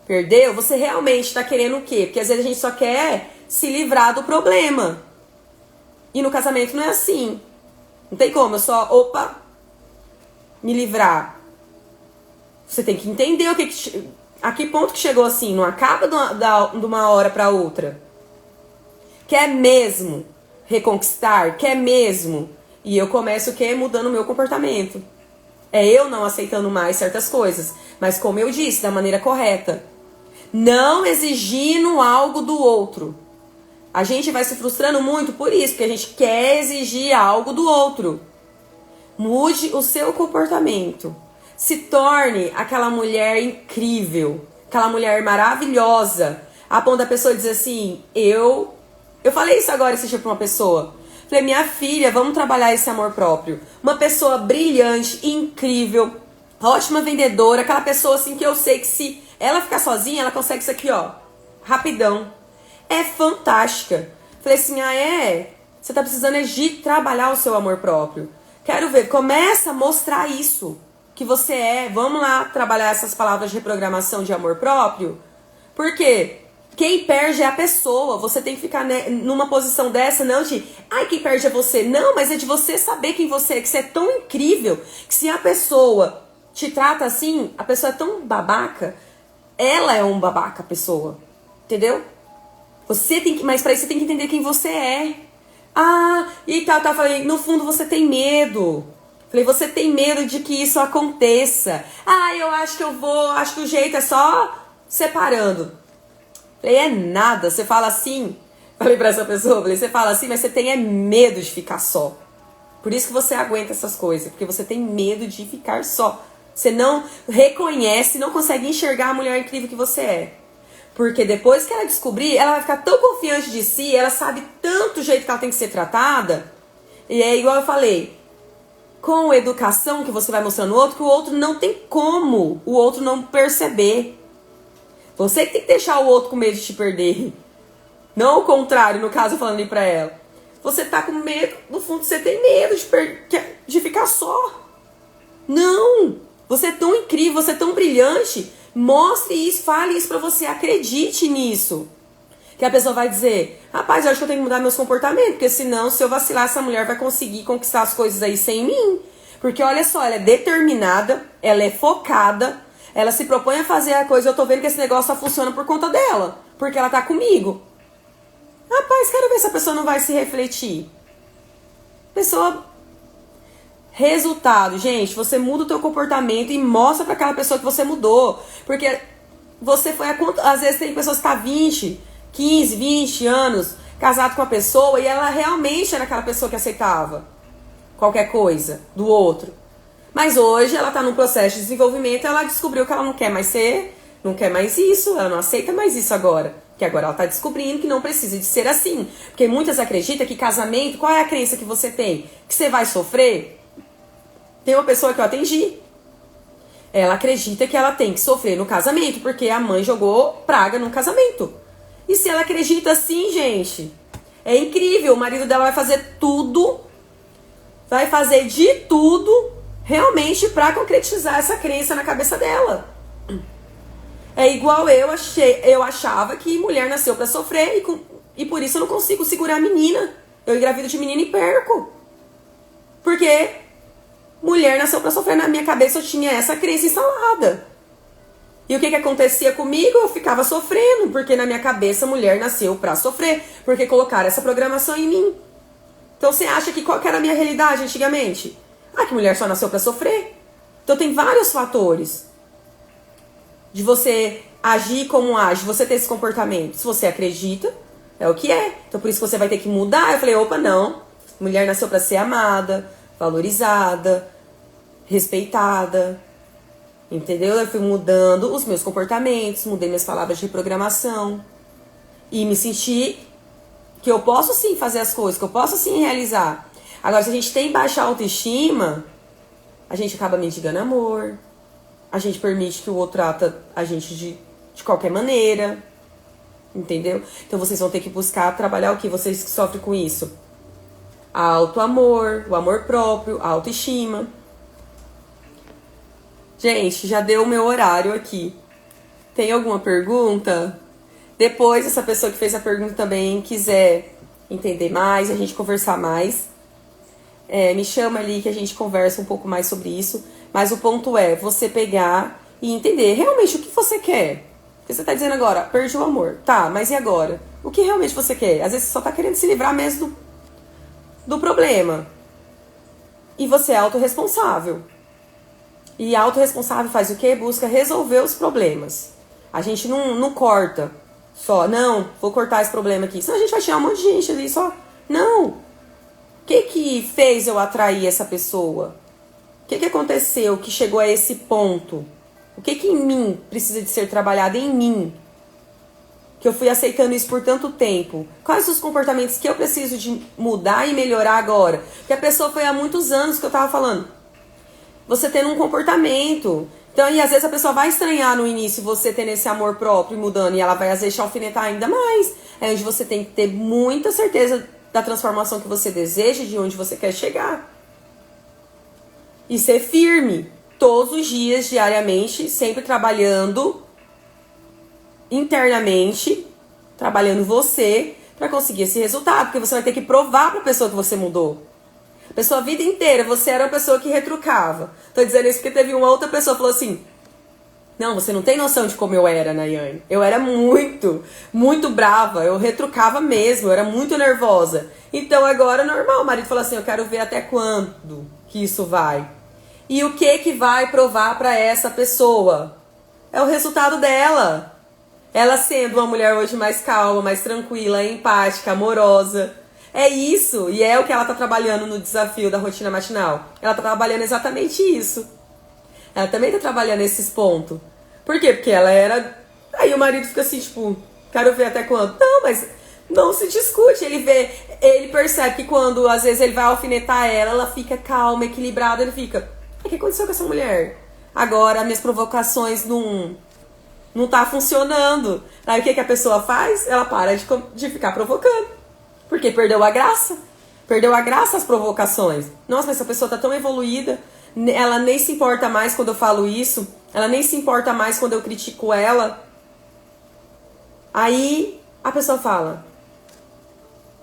Perdeu? Você realmente tá querendo o quê? Porque às vezes a gente só quer se livrar do problema. E no casamento não é assim. Não tem como, eu só, me livrar. Você tem que entender a que ponto que chegou assim. Não acaba de uma hora para outra. Quer mesmo reconquistar? Quer mesmo? E eu começo o quê? Mudando o meu comportamento. É eu não aceitando mais certas coisas. Mas como eu disse, da maneira correta. Não exigindo algo do outro. A gente vai se frustrando muito por isso. Porque a gente quer exigir algo do outro. Mude o seu comportamento. Se torne aquela mulher incrível, aquela mulher maravilhosa, a ponto da pessoa dizer assim, eu falei isso agora esse dia pra uma pessoa. Falei, minha filha, vamos trabalhar esse amor próprio. Uma pessoa brilhante, incrível, ótima vendedora, aquela pessoa assim que eu sei que se ela ficar sozinha, ela consegue isso aqui, ó, rapidão. É fantástica. Falei assim, você tá precisando de trabalhar o seu amor próprio. Quero ver, começa a mostrar isso. Que você é, vamos lá trabalhar essas palavras de reprogramação de amor próprio. Porque quem perde é a pessoa. Você tem que ficar numa posição dessa, não de, quem perde é você. Não, mas é de você saber quem você é, que você é tão incrível, que se a pessoa te trata assim, a pessoa é tão babaca, ela é um babaca, a pessoa. Entendeu? Mas pra isso você tem que entender quem você é. Falei, no fundo você tem medo. Falei, você tem medo de que isso aconteça. Eu acho que o jeito é só separando. Falei, é nada, você fala assim. Falei pra essa pessoa, você fala assim, mas você tem medo de ficar só. Por isso que você aguenta essas coisas, porque você tem medo de ficar só. Você não reconhece, não consegue enxergar a mulher incrível que você é. Porque depois que ela descobrir, ela vai ficar tão confiante de si, ela sabe tanto o jeito que ela tem que ser tratada. E é igual eu falei, com educação que você vai mostrando o outro, que o outro não tem como o outro não perceber. Você que tem que deixar o outro com medo de te perder. Não o contrário, no caso, falando ali pra ela. Você tá com medo, no fundo você tem medo de ficar só. Não! Você é tão incrível, você é tão brilhante. Mostre isso, fale isso pra você, acredite nisso. Que a pessoa vai dizer, rapaz, eu acho que eu tenho que mudar meus comportamentos, porque senão, se eu vacilar, essa mulher vai conseguir conquistar as coisas aí sem mim. Porque olha só, ela é determinada, ela é focada, ela se propõe a fazer a coisa, eu tô vendo que esse negócio só funciona por conta dela, porque ela tá comigo. Rapaz, quero ver se a pessoa não vai se refletir. Pessoa... Resultado, gente, você muda o teu comportamento e mostra pra aquela pessoa que você mudou. Porque você foi às vezes tem pessoas que tá 20, 15, 20 anos casado com a pessoa e ela realmente era aquela pessoa que aceitava qualquer coisa do outro. Mas hoje ela tá num processo de desenvolvimento e ela descobriu que ela não quer mais ser, não quer mais isso, ela não aceita mais isso agora. Que agora ela tá descobrindo que não precisa de ser assim. Porque muitas acreditam que casamento, qual é a crença que você tem? Que você vai sofrer? Tem uma pessoa que eu atendi. Ela acredita que ela tem que sofrer no casamento, porque a mãe jogou praga no casamento. E se ela acredita assim, gente, é incrível. O marido dela vai fazer tudo, vai fazer de tudo, realmente, pra concretizar essa crença na cabeça dela. É igual eu achava que mulher nasceu pra sofrer e por isso eu não consigo segurar a menina. Eu engravido de menina e perco. Porque... mulher nasceu pra sofrer. Na minha cabeça eu tinha essa crença instalada. E o que acontecia comigo? Eu ficava sofrendo, porque na minha cabeça mulher nasceu pra sofrer. Porque colocaram essa programação em mim. Então você acha que qual que era a minha realidade antigamente? Ah, que mulher só nasceu pra sofrer. Então tem vários fatores de você agir como age, você ter esse comportamento. Se você acredita, é o que é. Então por isso que você vai ter que mudar. Eu falei, opa, não. Mulher nasceu pra ser amada, valorizada, respeitada, entendeu? Eu fui mudando os meus comportamentos, mudei minhas palavras de reprogramação e me senti que eu posso sim fazer as coisas, que eu posso sim realizar. Agora, se a gente tem baixa autoestima, a gente acaba mendigando amor, a gente permite que o outro trata a gente de qualquer maneira, entendeu? Então vocês vão ter que buscar trabalhar o que? Vocês que sofrem com isso. Auto-amor, o amor próprio, a autoestima. Gente, já deu o meu horário aqui. Tem alguma pergunta? Depois, essa pessoa que fez a pergunta também quiser entender mais, a gente conversar mais, me chama ali que a gente conversa um pouco mais sobre isso. Mas o ponto é você pegar e entender realmente o que você quer. Porque você tá dizendo agora, perdi o amor. Tá, mas e agora? O que realmente você quer? Às vezes você só tá querendo se livrar mesmo do problema. E você é autorresponsável. E autorresponsável faz o quê? Busca resolver os problemas. A gente não corta só, não, vou cortar esse problema aqui. Senão a gente vai tirar um monte de gente ali só. Não. O que fez eu atrair essa pessoa? O que aconteceu que chegou a esse ponto? O que em mim precisa de ser trabalhado em mim? Que eu fui aceitando isso por tanto tempo. Quais os comportamentos que eu preciso de mudar e melhorar agora? Porque a pessoa foi há muitos anos que eu tava falando. Você tendo um comportamento. Então, e às vezes a pessoa vai estranhar no início você tendo esse amor próprio e mudando. E ela vai às vezes te alfinetar ainda mais. É onde você tem que ter muita certeza da transformação que você deseja, de onde você quer chegar. E ser firme. Todos os dias, diariamente, sempre trabalhando internamente, trabalhando você para conseguir esse resultado, porque você vai ter que provar para a pessoa que você mudou. A pessoa a vida inteira, você era uma pessoa que retrucava. Tô dizendo isso porque teve uma outra pessoa que falou assim, não, você não tem noção de como eu era, Nayane. Eu era muito, muito brava, eu retrucava mesmo, eu era muito nervosa. Então agora é normal, o marido falou assim, eu quero ver até quando que isso vai. E o que vai provar para essa pessoa? É o resultado dela. Ela sendo uma mulher hoje mais calma, mais tranquila, empática, amorosa. É isso. E é o que ela tá trabalhando no desafio da rotina matinal. Ela tá trabalhando exatamente isso. Ela também tá trabalhando esses pontos. Por quê? Porque ela era... Aí o marido fica assim, tipo, quero ver até quando. Não, mas não se discute. Ele percebe que quando, às vezes, ele vai alfinetar ela fica calma, equilibrada. Ele fica, o que aconteceu com essa mulher? Agora, minhas provocações Não tá funcionando. Aí o que a pessoa faz? Ela para de ficar provocando. Porque perdeu a graça. Perdeu a graça as provocações. Nossa, mas essa pessoa tá tão evoluída. Ela nem se importa mais quando eu falo isso. Ela nem se importa mais quando eu critico ela. Aí a pessoa fala: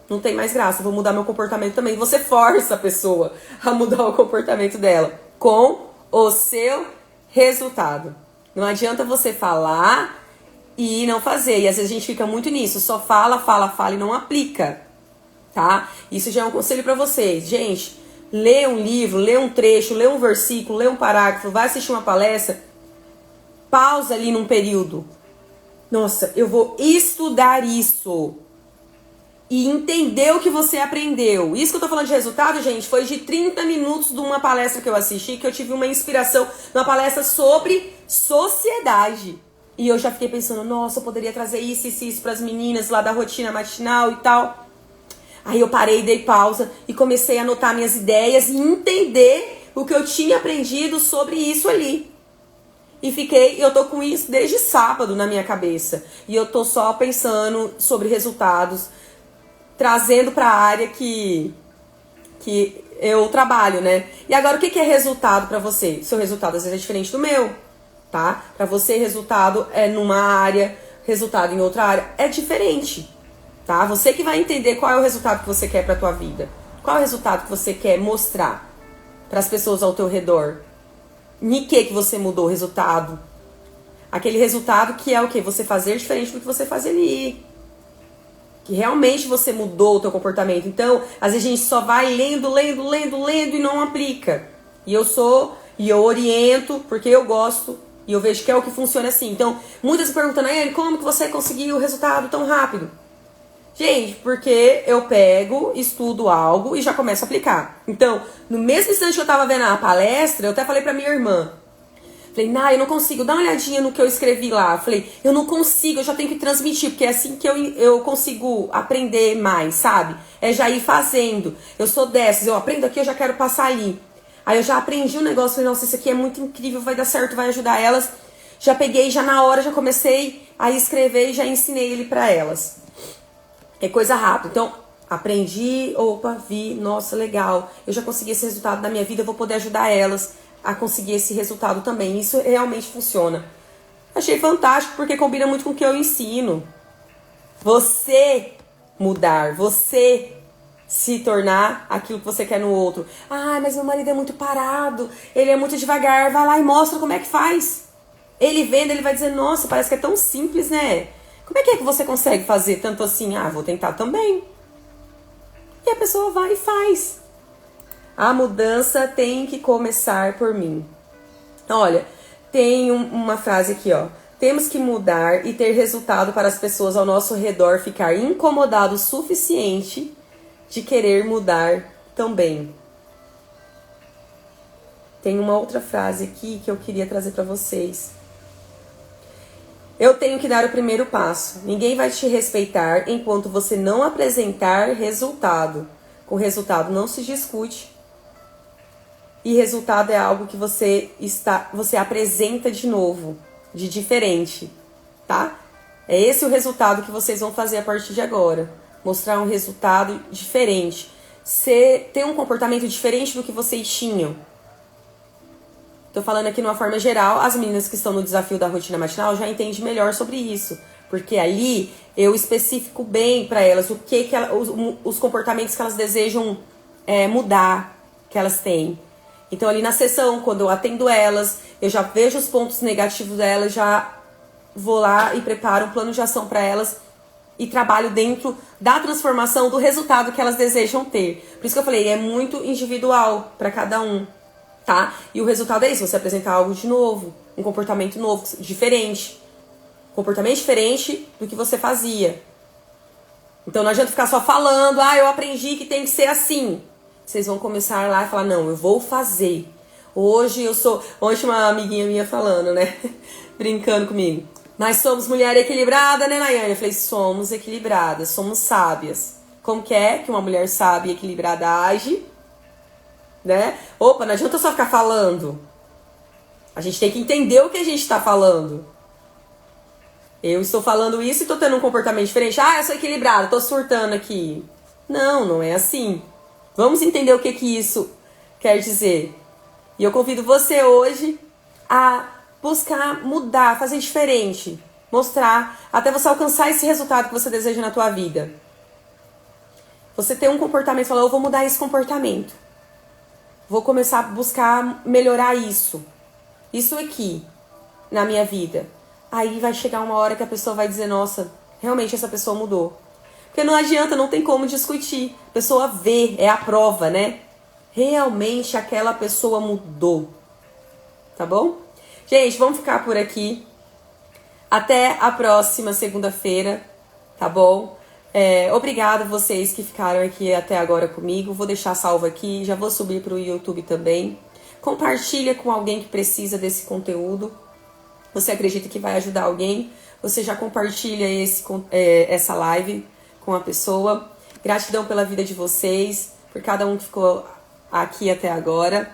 não tem mais graça, vou mudar meu comportamento também. Você força a pessoa a mudar o comportamento dela com o seu resultado. Não adianta você falar e não fazer. E às vezes a gente fica muito nisso. Só fala e não aplica. Tá? Isso já é um conselho pra vocês. Gente, lê um livro, lê um trecho, lê um versículo, lê um parágrafo, vai assistir uma palestra. Pausa ali num período. Nossa, eu vou estudar isso. E entender o que você aprendeu. Isso que eu tô falando de resultado, gente, foi de 30 minutos de uma palestra que eu assisti, que eu tive uma inspiração numa palestra sobre sociedade. E eu já fiquei pensando, nossa, eu poderia trazer isso pras meninas lá da rotina matinal e tal. Aí eu parei, dei pausa e comecei a anotar minhas ideias e entender o que eu tinha aprendido sobre isso ali. E eu tô com isso desde sábado na minha cabeça. E eu tô só pensando sobre resultados, trazendo para a área que eu trabalho, né? E agora, o que é resultado para você? Seu resultado às vezes é diferente do meu, tá? Para você, resultado é numa área, resultado em outra área é diferente, tá? Você que vai entender qual é o resultado que você quer para tua vida. Qual é o resultado que você quer mostrar para as pessoas ao teu redor? Em que você mudou o resultado? Aquele resultado que é o quê? Você fazer diferente do que você fazia ali. Que realmente você mudou o teu comportamento. Então, às vezes a gente só vai lendo e não aplica. E eu oriento, porque eu gosto, e eu vejo que é o que funciona assim. Então, muitas me perguntam, Nayane, como que você conseguiu o resultado tão rápido? Gente, porque eu pego, estudo algo e já começo a aplicar. Então, no mesmo instante que eu tava vendo a palestra, eu até falei pra minha irmã. Falei, eu não consigo, dá uma olhadinha no que eu escrevi lá. Falei, eu não consigo, eu já tenho que transmitir, porque é assim que eu consigo aprender mais, sabe? É já ir fazendo. Eu sou dessas, eu aprendo aqui, eu já quero passar ali. Aí eu já aprendi um negócio, falei, nossa, isso aqui é muito incrível, vai dar certo, vai ajudar elas. Já peguei, já na hora, já comecei a escrever e já ensinei ele pra elas. É coisa rápida. Então, aprendi, vi, nossa, legal. Eu já consegui esse resultado na minha vida, eu vou poder ajudar elas a conseguir esse resultado também. Isso realmente funciona. Achei fantástico porque combina muito com o que eu ensino. Você mudar, você se tornar aquilo que você quer no outro. Mas meu marido é muito parado, ele é muito devagar. Vai lá e mostra como é que faz. Ele vendo, ele vai dizer, nossa, parece que é tão simples, né? Como é que você consegue fazer tanto assim? Vou tentar também. E a pessoa vai e faz. A mudança tem que começar por mim. Olha, tem uma frase aqui, ó. Temos que mudar e ter resultado para as pessoas ao nosso redor ficar incomodado o suficiente de querer mudar também. Tem uma outra frase aqui que eu queria trazer para vocês. Eu tenho que dar o primeiro passo. Ninguém vai te respeitar enquanto você não apresentar resultado. Com resultado não se discute. E resultado é algo que você apresenta de novo, de diferente, tá? É esse o resultado que vocês vão fazer a partir de agora. Mostrar um resultado diferente. Ter um comportamento diferente do que vocês tinham. Tô falando aqui de uma forma geral, as meninas que estão no desafio da rotina matinal já entendem melhor sobre isso. Porque ali eu especifico bem para elas os comportamentos que elas desejam mudar, que elas têm. Então ali na sessão, quando eu atendo elas, eu já vejo os pontos negativos delas, já vou lá e preparo um plano de ação para elas e trabalho dentro da transformação do resultado que elas desejam ter. Por isso que eu falei, é muito individual para cada um, tá? E o resultado é isso, você apresentar algo de novo, um comportamento novo, diferente. Comportamento diferente do que você fazia. Então não adianta ficar só falando, eu aprendi que tem que ser assim. Vocês vão começar lá e falar, não, eu vou fazer. Hoje uma amiguinha minha falando, né? Brincando comigo. Nós somos mulher equilibrada, né, Nayane? Eu falei, somos equilibradas, somos sábias. Como que é que uma mulher sábia e equilibrada age? Né? Opa, não adianta só ficar falando. A gente tem que entender o que a gente está falando. Eu estou falando isso e tô tendo um comportamento diferente. Ah, eu sou equilibrada, tô surtando aqui. Não, não é assim. Vamos entender o que isso quer dizer. E eu convido você hoje a buscar mudar, fazer diferente. Mostrar, até você alcançar esse resultado que você deseja na tua vida. Você ter um comportamento, falar, eu vou mudar esse comportamento. Vou começar a buscar melhorar isso. Isso aqui, na minha vida. Aí vai chegar uma hora que a pessoa vai dizer, nossa, realmente essa pessoa mudou. Porque não adianta, não tem como discutir. A pessoa vê, é a prova, né? Realmente aquela pessoa mudou. Tá bom? Gente, vamos ficar por aqui. Até a próxima segunda-feira, tá bom? Obrigada a vocês que ficaram aqui até agora comigo. Vou deixar salvo aqui, já vou subir para o YouTube também. Compartilha com alguém que precisa desse conteúdo. Você acredita que vai ajudar alguém? Você já compartilha essa live com a pessoa. Gratidão pela vida de vocês, por cada um que ficou aqui até agora.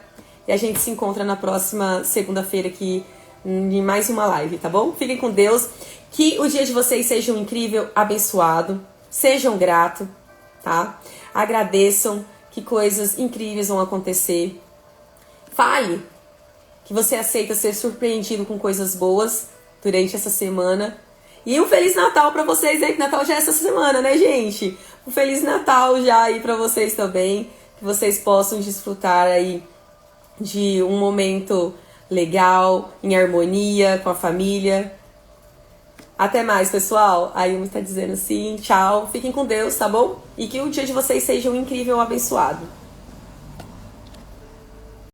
E a gente se encontra na próxima segunda-feira aqui em mais uma live, tá bom? Fiquem com Deus. Que o dia de vocês seja um incrível, abençoado. Sejam gratos, tá? Agradeçam, que coisas incríveis vão acontecer. Fale que você aceita ser surpreendido com coisas boas durante essa semana. E um Feliz Natal pra vocês aí, que Natal já é essa semana, né, gente? Um Feliz Natal já aí pra vocês também. Que vocês possam desfrutar aí de um momento legal, em harmonia com a família. Até mais, pessoal. A Yumi tá dizendo assim, tchau. Fiquem com Deus, tá bom? E que o dia de vocês seja um incrível abençoado.